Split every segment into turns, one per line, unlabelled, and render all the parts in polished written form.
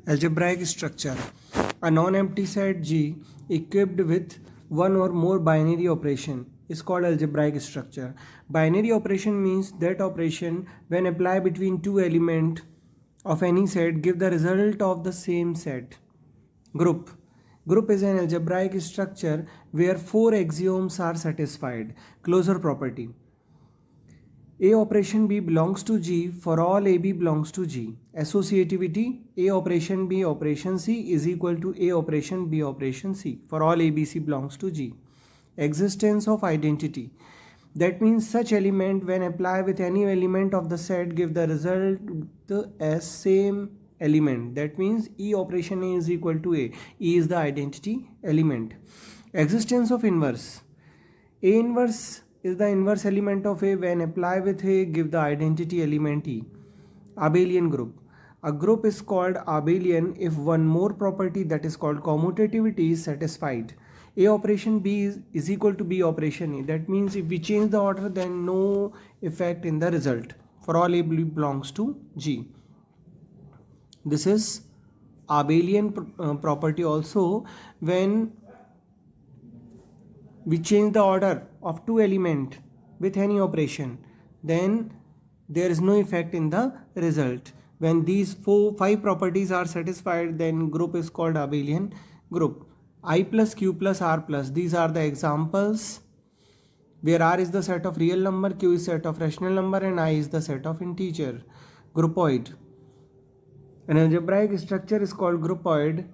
Algebraic structure. A non-empty set G equipped with one or more binary operation is called algebraic structure. Binary operation means that operation when applied between two elements of any set give the result of the same set. Group. Group is an algebraic structure where four axioms are satisfied. Closure property. A operation B belongs to G for all AB belongs to G. Associativity, A operation B operation C is equal to A operation B operation C for all ABC belongs to G. Existence of identity. That means such element when applied with any element of the set give the result as same element. That means E operation A is equal to A. E is the identity element. Existence of inverse. A inverse is the inverse element of A when applied with A give the identity element E. Abelian group. A group is called abelian if one more property that is called commutativity is satisfied. A operation B is equal to B operation A. That means if we change the order then no effect in the result for all A belongs to G. This is abelian property also when we change the order of two elements with any operation, then there is no effect in the result. When these five properties are satisfied, then group is called abelian group. I plus Q plus R plus, these are the examples where R is the set of real number, Q is set of rational number and I is the set of integer. Groupoid. An algebraic structure is called groupoid.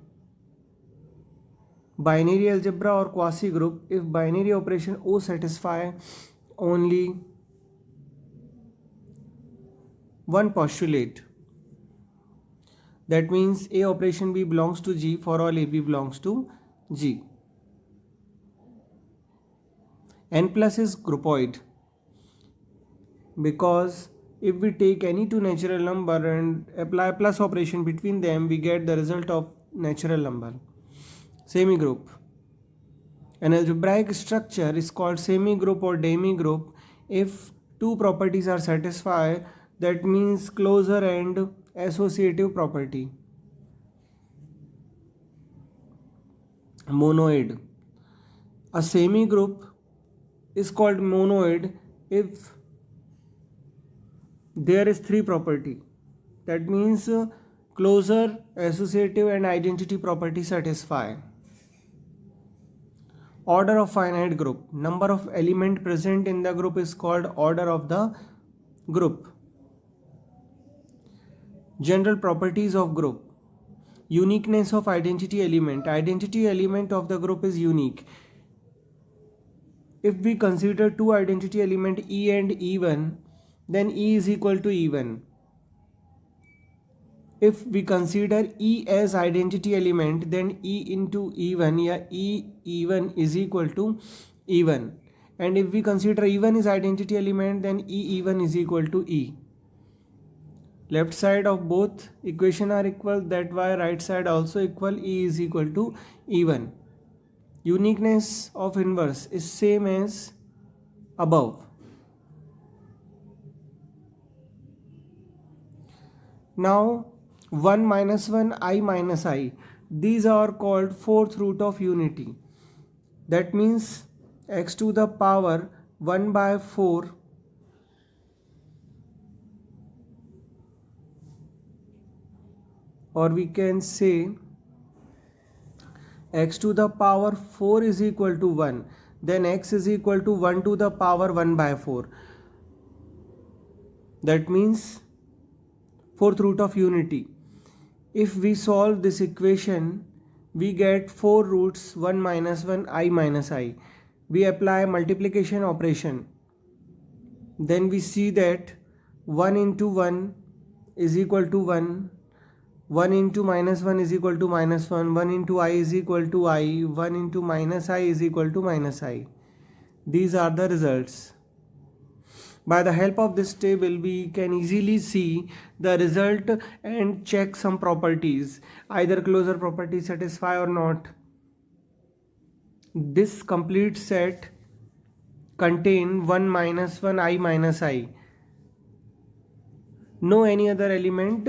Binary algebra or quasi group if binary operation O satisfy only one postulate. That means A operation B belongs to G for all AB belongs to G. N plus is groupoid because if we take any two natural number and apply plus operation between them, we get the result of natural number. Semigroup. An algebraic structure is called semigroup or demigroup if two properties are satisfied, that means closure and associative property. Monoid. A semigroup is called monoid if there is three property, that means closure, associative and identity property satisfy. Order of finite group. Number of element present in the group is called order of the group. General properties of group. Uniqueness of identity element. Identity element of the group is unique. If we consider two identity element E and E1, then E is equal to E1. If we consider E as identity element, then E into E1, yeah, E1 is equal to E1. And if we consider E1 is identity element, then E1 is equal to E. Left side of both equation are equal, that why right side also equal, E is equal to E1. Uniqueness of inverse is same as above. Now 1 minus 1, I minus I. These are called fourth root of unity. That means x to the power 1 by 4 or we can say x to the power 4 is equal to 1. Then x is equal to 1 to the power 1 by 4. That means fourth root of unity. If we solve this equation, we get 4 roots 1 minus 1, I minus I. We apply multiplication operation. Then we see that 1 into 1 is equal to 1. 1 into minus 1 is equal to minus 1. 1 into I is equal to I. 1 into minus I is equal to minus I. These are the results. By the help of this table, we can easily see the result and check some properties, either closure property satisfy or not. This complete set contain 1 minus 1, I minus I. No any other element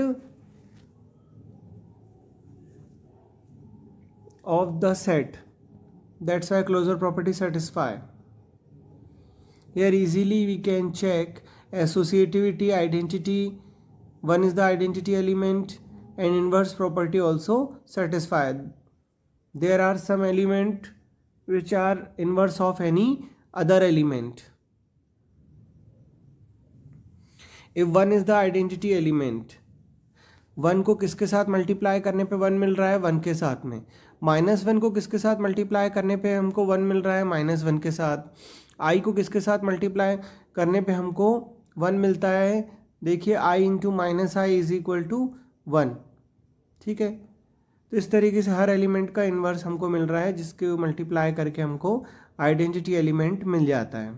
of the set. That's why closure property satisfy. Here easily we can check associativity, identity. One is the identity element, and inverse property also satisfied. There are some element which are inverse of any other element. If one is the identity element, one को किसके साथ multiply करने पे one मिल रहा है, one के साथ में. माइनस वन को किसके साथ मल्टीप्लाई करने पे हमको वन मिल रहा है, माइनस वन के साथ. आई को किसके साथ मल्टीप्लाई करने पे हमको वन मिलता है, देखिए I into minus I is equal to one. ठीक है, तो इस तरीके से हर एलिमेंट का इन्वर्स हमको मिल रहा है, जिसके मल्टीप्लाई करके हमको आइडेंटिटी एलिमेंट मिल जाता है.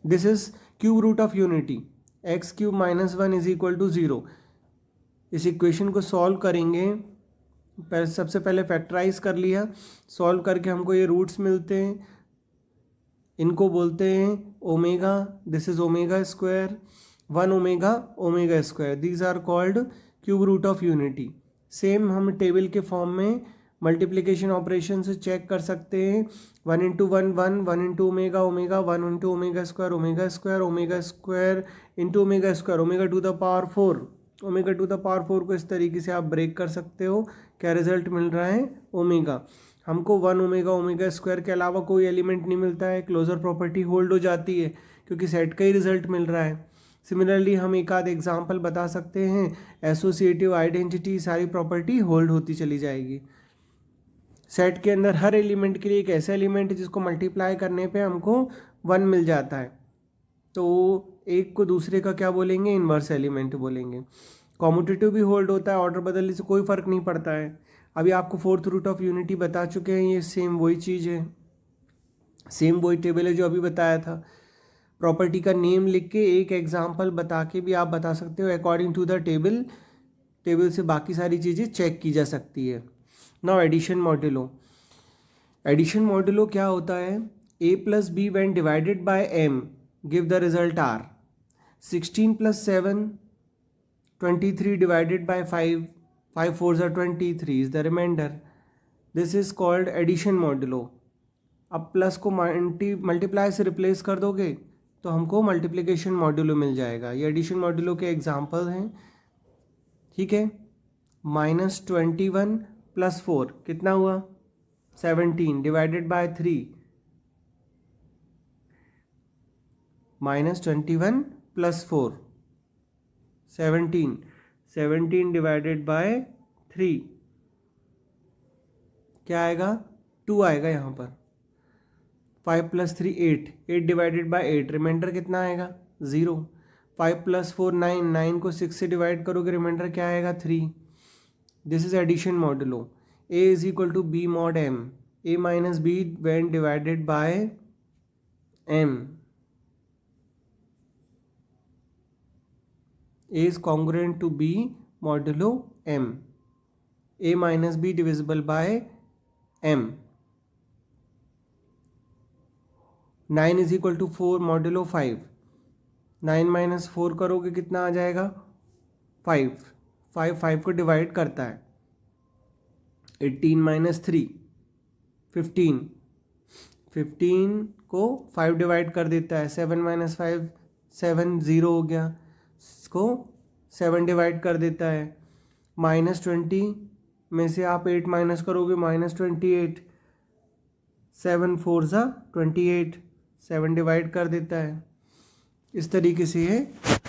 This is cube root of unity. X cube minus one is equal to zero. इस इक्वेशन को सॉल्व करेंगे. सबसे पहले फैक्टराइज कर लिया, सॉल्व करके हमको ये रूट्स मिलते हैं, इनको बोलते हैं omega. This is omega square, one omega omega square. These are called cube root of unity. Same हम टेबल के फॉर्म में मल्टीप्लिकेशन ऑपरेशन से चेक कर सकते हैं. One into one one, one into omega omega, one into omega square omega square into omega square, omega to the power four. Omega to the power four को इस तरीके से आप ब्रेक कर सकते हो. क्या रिजल्ट मिल रहा है, ओमेगा. हमको वन ओमेगा ओमेगा स्क्वायर के अलावा कोई एलिमेंट नहीं मिलता है, क्लोजर प्रॉपर्टी होल्ड हो जाती है क्योंकि सेट का ही रिजल्ट मिल रहा है. सिमिलरली हम एक आध एग्जाम्पल बता सकते हैं. एसोसिएटिव, आइडेंटिटी, सारी प्रॉपर्टी होल्ड होती चली जाएगी. सेट के अंदर हर एलिमेंट के लिए एक ऐसा एलिमेंट है जिसको मल्टीप्लाई करने पे हमको वन मिल जाता है, तो एक को दूसरे का क्या बोलेंगे, इन्वर्स एलिमेंट बोलेंगे. कॉम्यूटेटिव भी होल्ड होता है, ऑर्डर बदलने से कोई फ़र्क नहीं पड़ता है. अभी आपको फोर्थ रूट ऑफ यूनिटी बता चुके हैं, ये सेम वही चीज़ है, सेम वही टेबल है जो अभी बताया था. प्रॉपर्टी का नेम लिख के एक एग्जाम्पल बता के भी आप बता सकते हो. According to the table, table से बाकी सारी चीज़ें चेक की जा सकती है. Now addition modulo. Addition modulo क्या होता है, a plus b when divided by m give the result r. 16 प्लस 7 23 divided by 5, 5 fours are 23 is the remainder. This is called addition modulo. अब प्लस को मल्टीप्लाई से रिप्लेस कर दोगे तो हमको मल्टीप्लिकेशन मॉड्यूलो मिल जाएगा. ये एडिशन मॉड्यूलो के एग्जाम्पल हैं. ठीक है, -21 प्लस 4 कितना हुआ, 17 divided by 3. -21 plus 4 17 divided by 3 क्या आएगा, 2 आएगा यहाँ पर. 5 प्लस 3 8 डिवाइडेड बाय 8, रिमाइंडर कितना आएगा, 0. 5 प्लस 4 9, 9 को 6 से डिवाइड करोगे, रिमाइंडर क्या आएगा, 3. This is addition modulo. a is equal to b mod m. a minus b when divided by m. a is congruent to b modulo m. a minus b divisible by m. 9 is equal to 4 modulo 5. 9 minus 4 करोगे कितना आ जाएगा, 5. 5 को divide करता है. 18 minus 3 15. 15 को 5 divide कर देता है. 7 minus 5 7 0 हो गया, इसको 7 डिवाइड कर देता है. -20 में से आप 8 माइनस करोगे, -28. 7 4 ज़ा 28, 7 डिवाइड कर देता है. इस तरीके से ये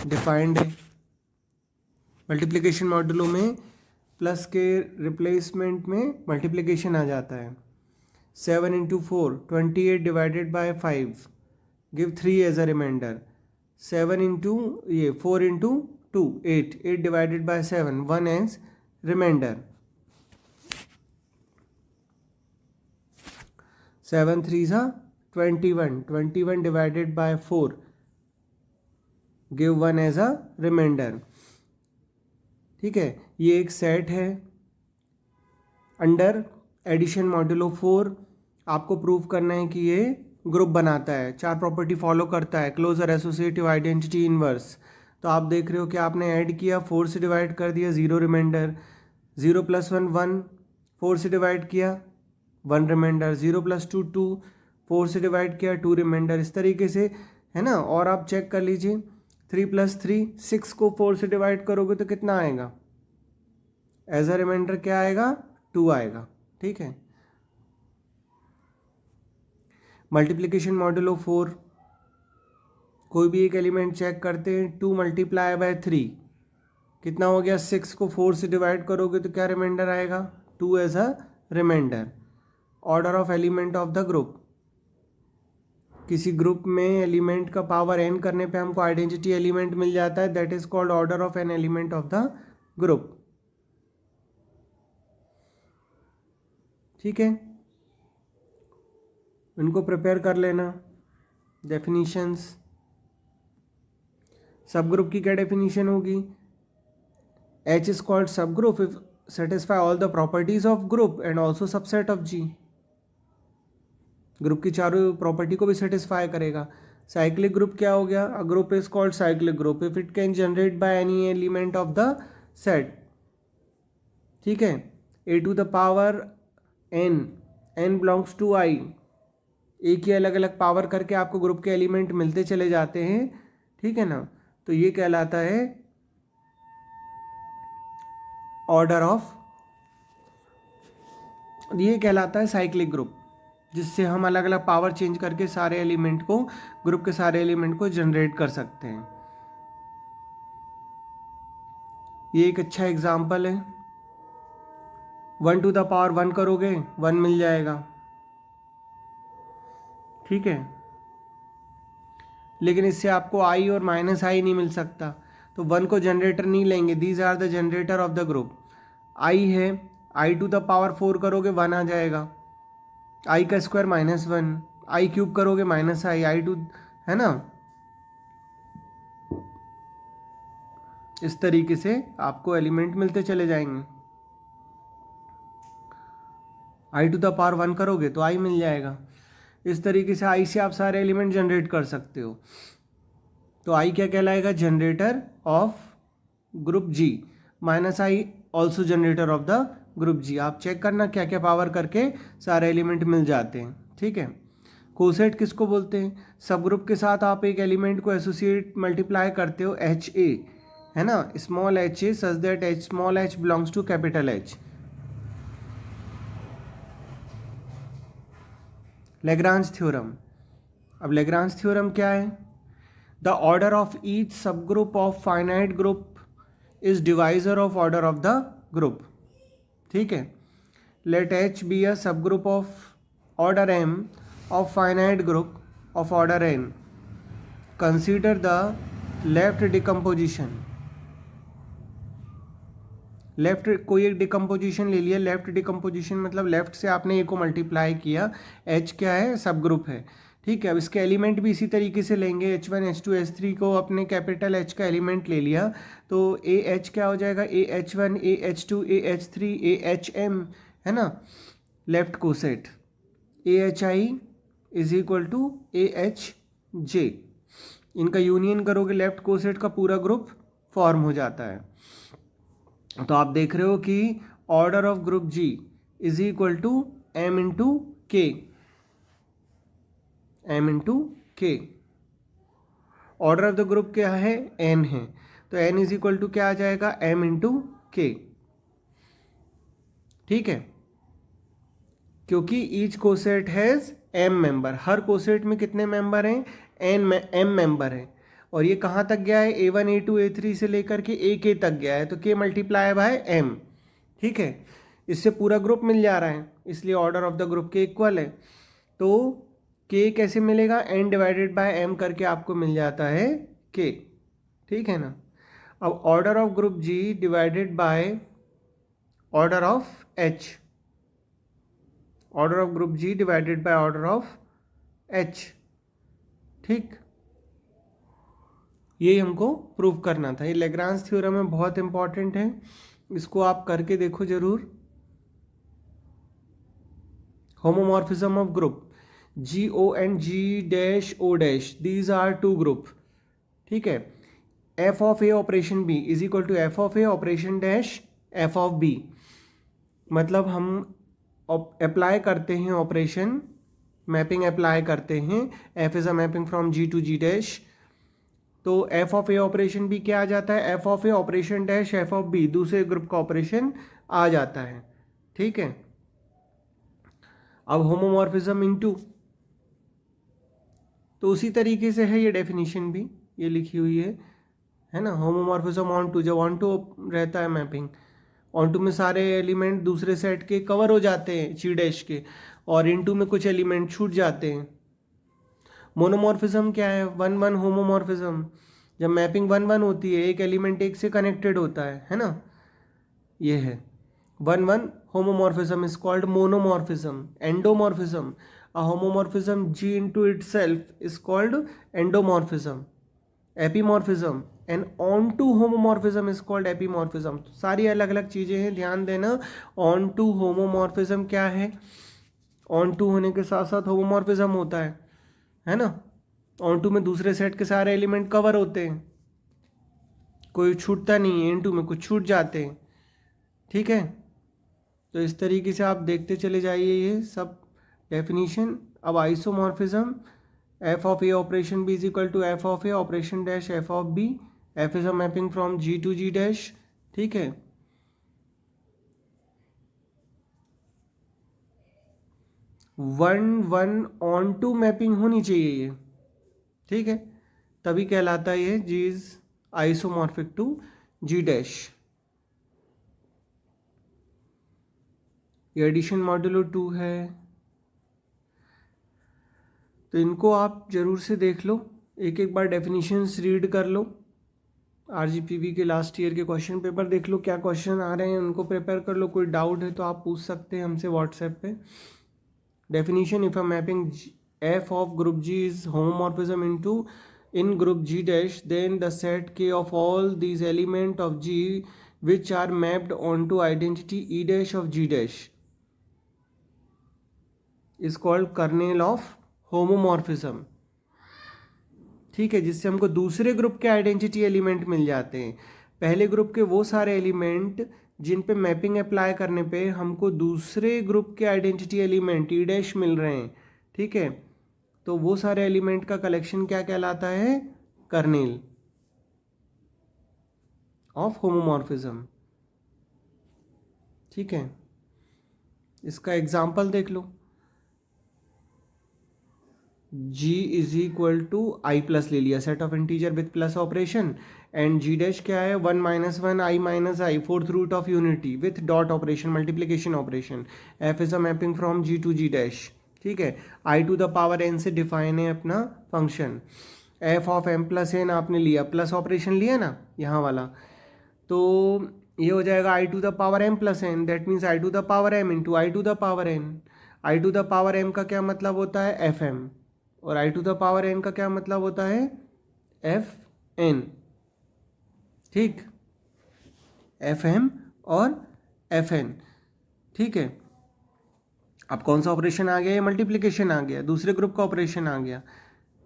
डिफाइंड है. मल्टीप्लिकेशन मॉड्यूलो में प्लस के रिप्लेसमेंट में मल्टीप्लिकेशन आ जाता है. 7 into 4 28 divided by 5 give 3 as a reminder. 7 into 4 into 2 8 divided by 7 1 as reminder. 7 3 ज़ा 21 divided by 4 give 1 as a reminder. ठीक है, ये एक सेट है अंडर एडिशन मॉड्यूलो 4. आपको प्रूव करना है कि ये ग्रुप बनाता है, 4 प्रॉपर्टी फॉलो करता है, क्लोजर, एसोसिएटिव, आइडेंटिटी, इनवर्स. तो आप देख रहे हो कि आपने ऐड किया, 4 से डिवाइड कर दिया, 0 रिमाइंडर. 0 + 1 1, 4 से डिवाइड किया 1 रिमाइंडर, 0 + 2 2, 4 से डिवाइड किया 2 रिमाइंडर, इस तरीके से है ना। और आप चेक कर लीजिए 3 + 3 6 को 4 से डिवाइड करोगे तो कितना आएगा, एज अ रिमाइंडर क्या आएगा, 2 आएगा। ठीक है, मल्टीप्लिकेशन मॉड्यूलो 4, कोई भी एक एलिमेंट चेक करते हैं, 2 × 3 कितना हो गया, 6 को 4 से डिवाइड करोगे तो क्या रिमाइंडर आएगा, 2 as a reminder. Order of element of the group, किसी ग्रुप में एलिमेंट का पावर n करने पे हमको आइडेंटिटी एलिमेंट मिल जाता है, that is called order of an element of the group. ठीक है, इनको प्रिपेयर कर लेना। डेफिनीशंस, सब ग्रुप की क्या डेफिनीशन होगी, H is called subgroup if satisfy all the properties of group and also subset of G। Group की चारों प्रॉपर्टी को भी सेटिस्फाई करेगा। साइक्लिक ग्रुप क्या हो गया, a group is called cyclic group if it can generate by any element of the set. ठीक है, a to the power n, n belongs to I, एक ही अलग अलग पावर करके आपको ग्रुप के एलिमेंट मिलते चले जाते हैं। ठीक है ना, तो ये कहलाता है ऑर्डर ऑफ, ये कहलाता है साइक्लिक ग्रुप, जिससे हम अलग अलग पावर चेंज करके सारे एलिमेंट को, ग्रुप के सारे एलिमेंट को जनरेट कर सकते हैं। ये एक अच्छा एग्जाम्पल है। 1 to the power 1 करोगे 1 मिल जाएगा। ठीक है, लेकिन इससे आपको i और -i नहीं मिल सकता, तो 1 को जनरेटर नहीं लेंगे, these are the generator of the group. i है, i to the power 4 करोगे 1 आ जाएगा, i का स्क्वायर -1, i क्यूब करोगे -i, i टू, है ना। इस तरीके से आपको एलिमेंट मिलते चले जाएंगे। i to the power 1 करोगे तो i मिल जाएगा। इस तरीके से i से आप सारे एलिमेंट जनरेट कर सकते हो। तो i क्या कहलाएगा, generator off group G, -i also generator of the group G। आप चेक करना क्या क्या पावर करके सारे एलिमेंट मिल जाते हैं। ठीक है, कोसेट किसको बोलते हैं, सब ग्रुप के साथ आप एक एलिमेंट को एसोसिएट मल्टीप्लाई करते हो, HA है ना, small HA such that H small h belongs to capital H। Lagrange theorem, अब लेग्रांज थ्योरम क्या है, the order of each sub group of finite group is divisor of order of the group. ठीक है, let H be a sub group of order M of finite group of order n, consider the left decomposition। Left कोई एक decomposition ले लिया, left decomposition मतलब left से आपने ए को मल्टीप्लाई किया, H क्या है, सब ग्रुप है। ठीक है, अब इसके एलिमेंट भी इसी तरीके से लेंगे, H1 H2 H3 को अपने कैपिटल H का एलिमेंट ले लिया तो AH क्या हो जाएगा, AH1 AH2 AH3 AHM, है ना, left coset AHI is equal to AHJ। इनका यूनियन करोगे लेफ्ट कोसेट का पूरा ग्रुप फॉर्म हो जाता है। तो आप देख रहे हो कि order of group G is equal to M into K, M into K। Order of the group क्या है, N है, तो N इज इक्वल टू क्या आ जाएगा, M इंटू K। ठीक है, क्योंकि each coset has M member, her coset में कितने मेंबर हैं, M मेंबर हैं, और ये कहाँ तक गया है, A1 A2 A3 से लेकर के AK तक गया है, तो K मल्टीप्लाई बाय M। ठीक है, इससे पूरा ग्रुप मिल जा रहा है, इसलिए ऑर्डर ऑफ द ग्रुप के इक्वल है। तो K कैसे मिलेगा, N डिवाइडेड बाय M करके आपको मिल जाता है K। ठीक है ना, अब order of group G divided by order of H, order of group G divided by order of H। ठीक, यही हमको प्रूव करना था। ये लेग्रांज थ्योरम है, बहुत इंपॉर्टेंट है, इसको आप करके देखो जरूर। Homomorphism of group GO and G'(O'), these are two group. ठीक है, F of A operation B is equal to F of A operation dash F of B। मतलब हम अप्लाई करते हैं ऑपरेशन, मैपिंग अप्लाई करते हैं, F is a mapping from G to G dash, तो F of A operation भी क्या आ जाता है, F of A operation dash F of B, दूसरे ग्रुप का ऑपरेशन आ जाता है। ठीक है, अब होमोमॉर्फिज्म इनटू, तो उसी तरीके से है ये डेफिनेशन भी, ये लिखी हुई है ना। होमोमॉर्फिज्म ऑन टू, जब ऑन टू रहता है मैपिंग, ऑन टू में सारे एलिमेंट दूसरे सेट के कवर हो जाते हैं ची डैश के, और इन टू में कुछ एलिमेंट छूट जाते हैं। मोनोमॉर्फिज्म क्या है, वन वन होमोमॉर्फिज्म, जब मैपिंग वन वन होती है, एक एलिमेंट एक से कनेक्टेड होता है ना, ये है one one homomorphism is called monomorphism. Endomorphism, a homomorphism G into itself is called endomorphism. Epimorphism and onto homomorphism is called epimorphism. सारी अलग अलग चीज़ें हैं, ध्यान देना। onto homomorphism क्या है, onto होने के साथ साथ homomorphism होता है ना। onto में दूसरे सेट के सारे एलिमेंट कवर होते हैं, कोई छूटता नहीं है, into में कुछ छूट जाते हैं। ठीक है, तो इस तरीके से आप देखते चले जाइए ये सब डेफिनीशन। अब isomorphism, F of A operation B is equal to F of A operation dash F of B, F is a mapping from G to G dash. ठीक है, one one onto mapping होनी चाहिए ये, ठीक है, तभी कहलाता है ये G is isomorphic to G dash. ये एडिशन मॉड्यूलो 2 है, तो इनको आप ज़रूर से देख लो, एक एक बार डेफिनेशंस रीड कर लो, आरजीपीवी के लास्ट ईयर के क्वेश्चन पेपर देख लो, क्या क्वेश्चन आ रहे हैं उनको प्रिपेयर कर लो। कोई डाउट है तो आप पूछ सकते हैं हमसे व्हाट्सएप पे। Definition, if a mapping F of group G is homomorphism into in group G dash, then the set के of all these element of G which are mapped onto identity E dash of G dash is called kernel of homomorphism. ठीक है, जिससे हमको दूसरे group के identity element मिल जाते हैं। पहले ग्रुप के वो सारे एलिमेंट जिन पे मैपिंग अप्लाई करने पे हमको दूसरे ग्रुप के आइडेंटिटी एलिमेंट ई डैश मिल रहे हैं। ठीक है, तो वो सारे एलिमेंट का कलेक्शन क्या कहलाता है, कर्नेल ऑफ होमोमॉर्फिज्म। ठीक है, इसका एग्जाम्पल देख लो, G is equal to I plus ले लिया, set of integer with plus operation, and G dash क्या है, one minus one I minus I, fourth root of unity with dot operation, multiplication operation. F is a mapping from G to G dash. ठीक है, I to the power n से define है अपना function. F of m plus n आपने लिया, plus operation लिया ना यहाँ वाला, तो ये हो जाएगा I to the power m plus N, that means I to the power m into I to the power n। I to the power m का क्या मतलब होता है, Fm, और I to the power n का क्या मतलब होता है, Fn। ठीक, Fm और Fn। ठीक है, अब कौन सा ऑपरेशन आ गया, ये मल्टीप्लिकेशन आ गया, दूसरे ग्रुप का ऑपरेशन आ गया।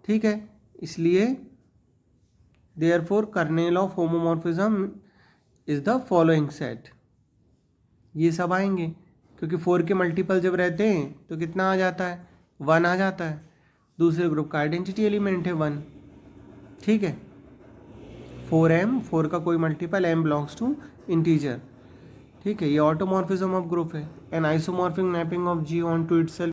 ठीक है, इसलिए therefore kernel of homomorphism is the following set, ये सब आएंगे, क्योंकि 4 के मल्टीपल जब रहते हैं तो कितना आ जाता है, 1 आ जाता है, दूसरे ग्रुप का आइडेंटिटी एलिमेंट है 1। ठीक है, 4m, 4 का कोई multiple, m belongs to integer. ठीक है, ये ऑटोमॉर्फिज्म ऑफ ग्रुप है, an isomorphic mapping of G onto itself